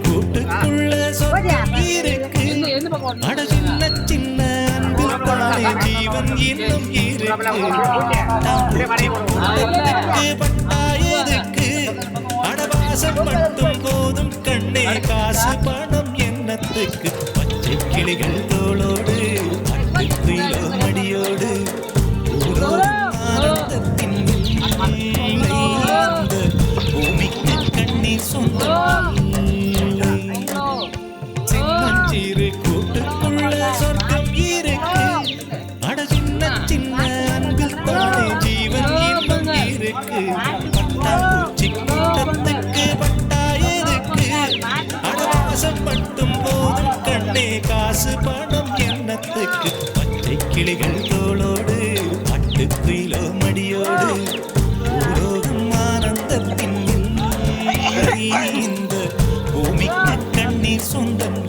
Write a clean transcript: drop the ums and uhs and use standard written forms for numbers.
கூட்டுக்குள்ள சொர்க்கம் இருக்கு. அட சின்ன சின்ன அன்பில் தானே ஜீவன் இன்னும் இருக்கு. பட்டாயதுக்கு அடவாசம் மட்டும் போதும் கண்ணே, காசு பணம் எண்ணத்துக்கு. பச்சை கிளிகள் தோளோடு பட்டுக்குயிலோ மடியோடு ஆனந்தத்தின் பூமிக்கு கண்ணீர் சொந்தம். சின்னஞ்சிறு கூட்டுக்குள்ள சொர்க்கம் இருக்கு. அட சின்ன சின்ன அன்பில் தானே ஜீவன் இன்னும் இருக்கு. பட்டாம்பூச்சி கூட்டத்துக்கு பட்டாயதுக்கு அடவாசம் மட்டும் போதும் கண்ணே, காசு பணம் எண்ணத்துக்கு. பச்சை கிளிகள் தோளோடு பட்டுக்குயிலோ மடியோடு பூலோகம் ஆனந்தத்தின் இந்த பூமிக்கு கண்ணீர் சொந்தம்.